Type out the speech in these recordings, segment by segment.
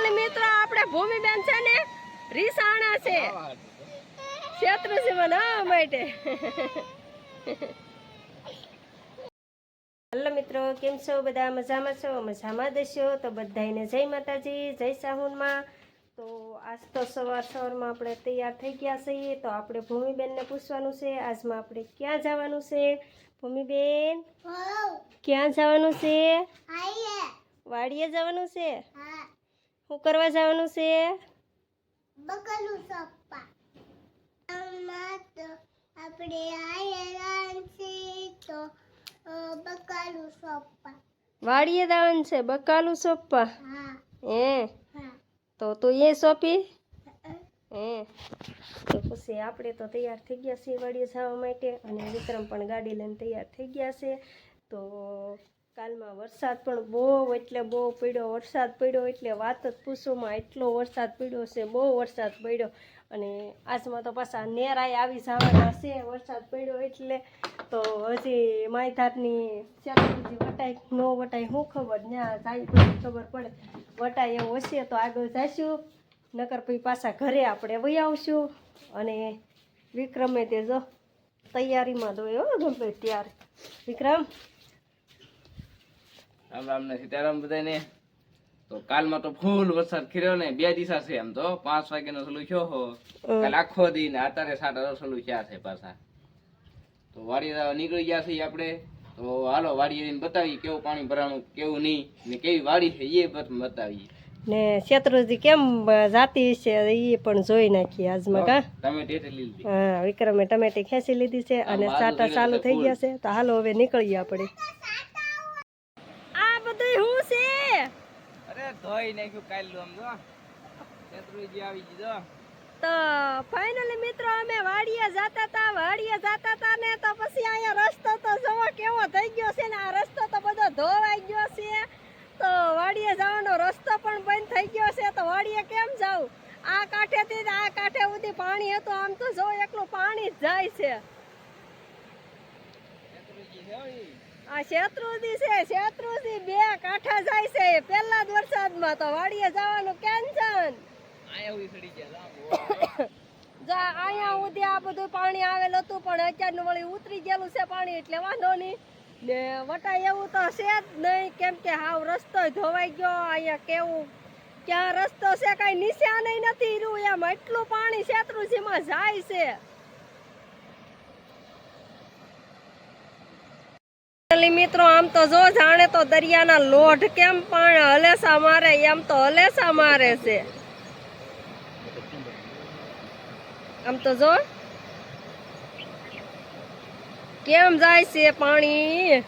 Finally મિત્રો આપણે ભૂમિબેન છે ને રીસાણા છે શેત્રુજી બનાવવા માટે. હેલો મિત્રો, કેમ છો બધા? મજામાં છો? મજામાં દેશો તો બધાને જય માતાજી, જય સાહુનમાં. તો આજ તો સવારમાં આપણે તૈયાર થઈ ગયા છીએ. તો આપણે ભૂમિબેનને પૂછવાનું છે આજમાં આપણે ક્યાં જવાનું છે. ભૂમિબેન ક્યાં જવાનું છે? વાડીએ જવાનું છે. શું કરવા જવાનું છે? બકાલું સોપ્પા આપણે આયરાન છે તો બકાલું સોપ્પા વાડીએ જવાનું છે. બકાલું સોંપવા? હા તો તું એ સોંપી તો પછી આપણે તો તૈયાર થઈ ગયા છીએ વાડીએ જવા માટે. અને વિક્રમ પણ ગાડી લઈને તૈયાર થઈ ગયા છે. તો કાલમાં વરસાદ પણ બહુ એટલે બહુ પડ્યો. વરસાદ પડ્યો એટલે વાત જ પૂછોમાં, એટલો વરસાદ પડ્યો છે, બહુ વરસાદ પડ્યો. અને આજમાં તો પાછા નેરાય આવી જવાના છે વરસાદ પડ્યો એટલે. તો હજી માયધારની શેત્રુજી વટાય ન વટાય શું ખબર, ત્યાં જાય પછી ખબર પડે. વટાય એવું હશે તો આગળ જઈશું, નકર પછી પાછા ઘરે આપણે વહી આવશું. અને વિક્રમે તે જો તૈયારીમાં દોયો ગમે ત્યારે. વિક્રમ રામ રામ ને સીતારામ બધાને. તો કાલમાં તો ફૂલ વરસાદ ખીર્યો ને 2 દિશા છે. આમ તો 5 વાગ્યાનો ચાલુ થયો હો, કાલ આખો દી ને અત્યારે 7 ચાલુ થયા છે પાછા. તો વાડી નીકળી ગયા છીએ આપણે. તો હાલો વાડી જઈને બતાવી કેવું પાણી ભરાણું, કેવું નહીં ને કેવી વાડી છે એ બતાવીએ. ને શેત્રુજી કેમ જાતી છે એ પણ જોઈ નાખીએ આજમાં. કા ટમેટી લીધી? હા, વિક્રમે ટમેટી ખેંચી લીધી છે અને સાટા ચાલુ થઈ ગયા છે. તો હાલો હવે નીકળીએ આપણે. આ બધું શું છે? અરે ધોઈ નાખ્યું કાલ આમ જો શેત્રુજી આવી ગયો. તો ફાઇનલી મિત્રો અમે વાડીએ જતા હતા ને તો પછી અહીંયા રસ્તો તો જોવો કેવો થઈ ગયો છે ને. આ રસ્તો તો બધો ધોવાઈ ગયો છે. તો વાડીએ જવાનો રસ્તો પણ બંધ થઈ ગયો છે. તો વાડીએ કેમ જાવું? આ કાંઠેથી આ કાંઠે સુધી પાણી હતું. આમ તો જો એકલું પાણી જ જાય છે. આ શેત્રુજી છે, શેત્રુજી 2 કાંઠા જાય છે પહેલા જ વરસાદમાં. તો વાડીએ જવાનું કેન્સલ. અહીંયા સુધી આ બધું પાણી આવેલું હતું પણ અત્યારનું વળી ઉતરી ગયેલું છે પાણી એટલે વાંધો નહીં. ને વટાય એવું તો છે જ નહીં, કેમ કે હાવ રસ્તો ધોવાઈ ગયો. અહીંયા કેવું ક્યાં રસ્તો છે કઈ નિશાન નથી રહ્યું એમ, એટલું પાણી શેત્રુજીમાં જાય છે. મિત્રો આમ તો જો જાણે તો દરિયાના લોઢ કેમ પણ હલેસા મારે એમ તો હલેસા મારે છે. આમ તો જો કેમ જાય છે પાણી.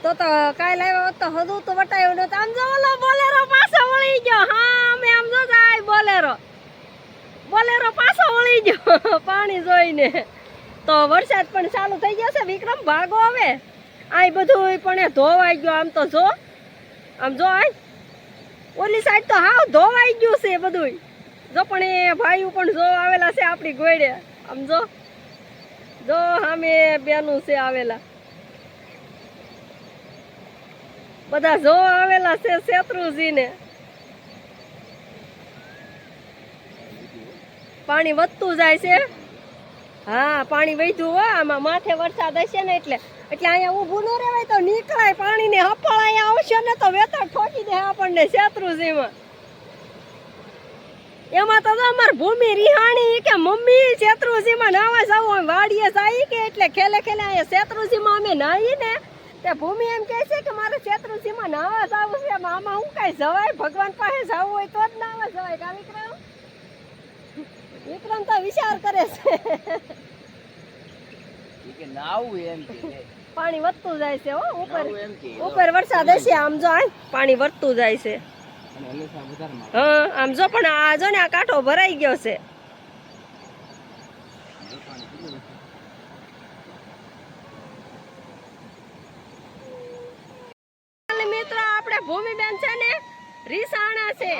તો કાલ આવ્યો તો હજુ તો વટાયું નથી. આમ જો ઓલો બોલેરો પાછો વળી ગયો. હા અમે આમ જો જાય બોલેરો પાછો વળી ગયો પાણી જોઈને. તો વરસાદ પણ ચાલુ થઈ ગયો છે. વિક્રમ ભાગો હવે, આ બધું પણ ધોવાઈ ગયો. આમ તો જો આમ જો આ ઓલી સાઈડ તો હાવ ધોવાઈ ગયું છે બધું. જો પણ એ ભાઈઓ પણ જો આવેલા છે આપણી ગોળે. આમ જો સામે બેનું છે આવેલા, બધા જો આવેલા છે શેત્રુજીને. પાણી વધતું જાય છે. હા પાણી વધ્યું હો. આમાં માથે વરસાદ હશે ને એટલે અહીંયા ઊભું ન રહેવાય તો નીકળાય. પાણીને હપળ અહીંયા આવશે ને તો વેતર ઠોકી દે આપણને શેત્રુજીમાં. એમાં તો અમાર ભૂમિ રિહાણી કે મમ્મી શેત્રુજીમાં નાવા જવું વાડીએ જાય કે એટલે ખેલે અહીંયા શેત્રુજીમાં અમે નાહીએ ને તે ભૂમિ એમ કહે છે કે મારે શેત્રુજીમાં નાવા જવું છે. આમાં હું કઈ જવાય? ભગવાન પાસે જવું હોય તો જ નાવા જવાય. કા વિક્રમ તો વિચાર કરે છે પાણી વધતું જાય છે. ઉપર વરસાદ હશે. આમ જો પાણી વધતું જાય છે. હા આમ જો પણ આ જો ને આ કાંઠો ભરાઈ ગયો છે. મિત્રો આપણે ભૂમિબેન છે ને રીસાણા છે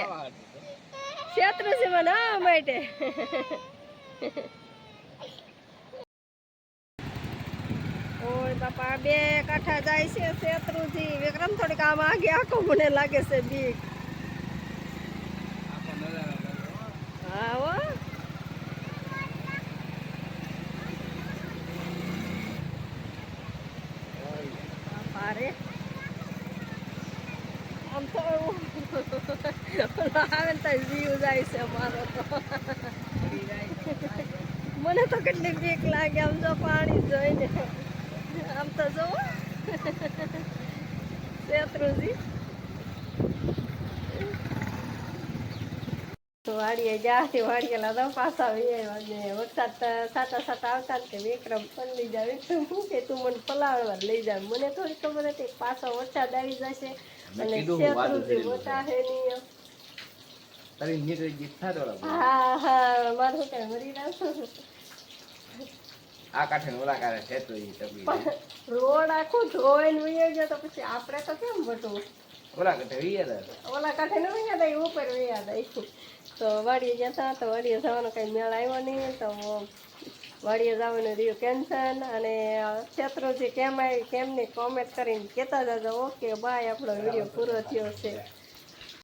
શેત્રુજી બનાવવા માટે. ઓય બાપા બે કાંઠા જાય છે શેત્રુજી વિક્રમ થોડીક આમ આગે આખો મને લાગે છે બીક હા હો બાપા રે આમ તો આવે ને તો જીવ જાય છે મારો તો મને તો કેટલી બીક લાગે આમ જો પાણી જોઈને આમ તો જો શેત્રુજી તો વાડીએ જ્યાંથી વાડીએલા તો પાછા આવ્યા ને વરસાદ સાટા સાટા આવતા ને કે વિક્રમ પલ્લી જાય વિક્રમ શું કે તું મને પલાળવા લઈ જા મને થોડી ખબર હતી પાછો વરસાદ આવી જશે અને શેત્રુજી મોટા હે નહીં તારી નીકળી ગઈ થાતો હા હા મારું શું કઈ મરી જાવ આ કાંઠે ને ઓલા કાંઠે છે તો ઈ તબી રોડ આખું ધોઈને વહી ગયો તો પછી આપણે તો કેમ બટવું ઓલા કાંઠે વીયા ઓલા કાંઠે ન વહી જાય ઉપર વહી જાય તો વાડીએ જતા તો વાડીએ જવાનો કઈ મેળ આવ્યો નહીં તો વાડીએ જવાનું રહ્યું કેન્સલ અને શેત્રુજી કેમ આવી કેમ નહીં કોમેન્ટ કરીને કહેતા જજો ઓકે બાય આપણો વિડીયો પૂરો થયો છે